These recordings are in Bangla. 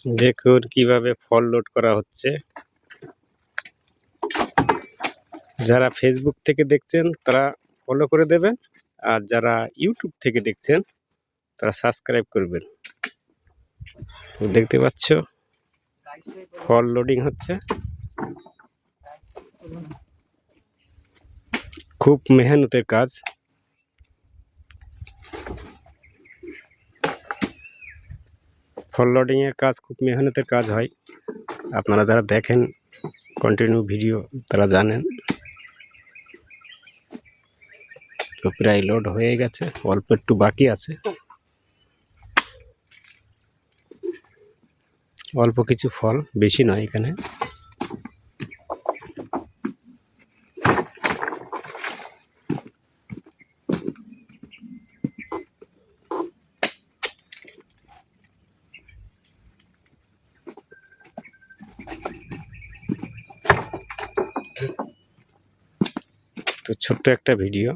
দেখুন কিভাবে ফল লোড করা হচ্ছে। যারা ফেসবুক থেকে দেখছেন তারা ফলো করে দেবেন, আর যারা ইউটিউব থেকে দেখছেন তারা সাবস্ক্রাইব করবেন। দেখতে পাচ্ছ ফল লোডিং হচ্ছে, খুব মেহনতের কাজ। ফল লোডিং এর কাজ খুব মেহনতের কাজ হয়। আপনারা যারা দেখেন কন্টিনিউ ভিডিও তারা জানেন। তো প্রায় লোড হয়ে গেছে, অল্প একটু বাকি আছে, অল্প কিছু ফল, বেশি নয় এখানে। তো ছোট্ট একটা ভিডিও।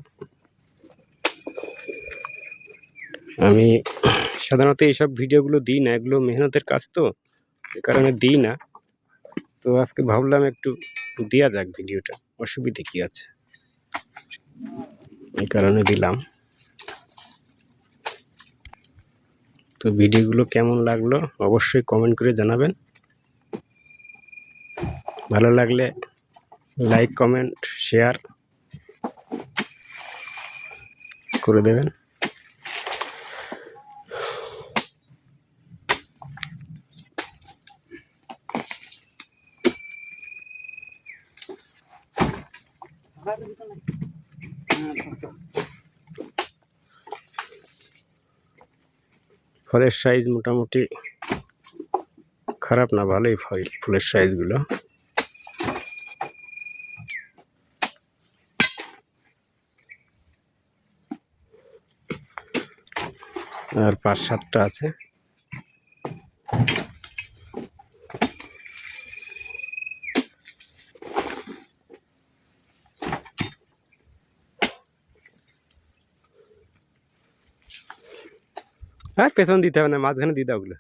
আমি সাধারণত এইসব ভিডিওগুলো দিই না, এগুলো মেহনতের কাজ, তো এ কারণে দিই না। তো আজকে ভাবলাম একটু দেওয়া যাক ভিডিওটা, অসুবিধে কি আছে, এই কারণে দিলাম। তো ভিডিওগুলো কেমন লাগলো অবশ্যই কমেন্ট করে জানাবেন। ভালো লাগলে লাইক, কমেন্ট, শেয়ার করে দেবেন। ফলের সাইজ মোটামুটি খারাপ না, ভালোই ফুলের সাইজগুলো। আর 5-7টা আছে। আর পেছন দিতে হবে না, মাঝখানে দিতে ওগুলো।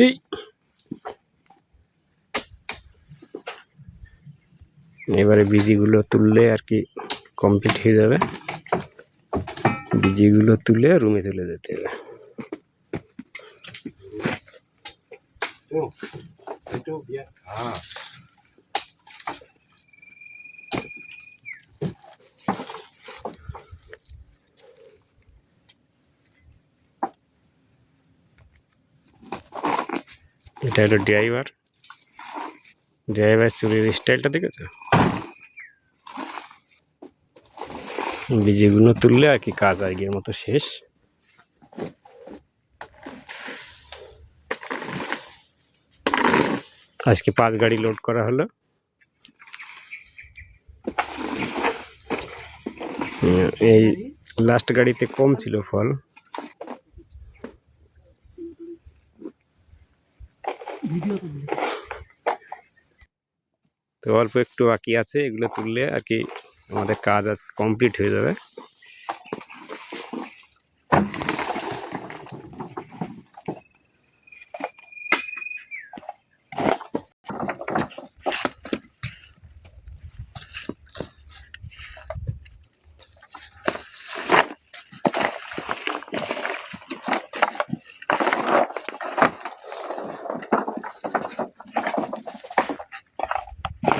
এই এবারে বীজিগুলো তুললে আর কি কমপ্লিট হয়ে যাবে। বীজিগুলো তুলে রুমে চলে যেতে হবে। এটা হলো ড্রাইভার চুরির স্টাইলটা দেখেছো? বীজিগুলো তুললে আর কি কাজ আগের মতো শেষ। আজকে 5 গাড়ি লোড করা হলো। এই লাস্ট গাড়িতে কম ছিল ফল, তো অল্প একটু বাকি আছে। এগুলো তুললে আর কি আমাদের কাজ আজ কমপ্লিট হয়ে যাবে।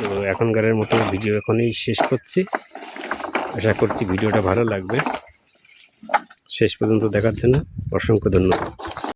তো এখনকারের মতো ভিডিও এখনই শেষ করছি। আশা করছি ভিডিওটা ভালো লাগবে। শেষ পর্যন্ত দেখার জন্য অসংখ্য ধন্যবাদ।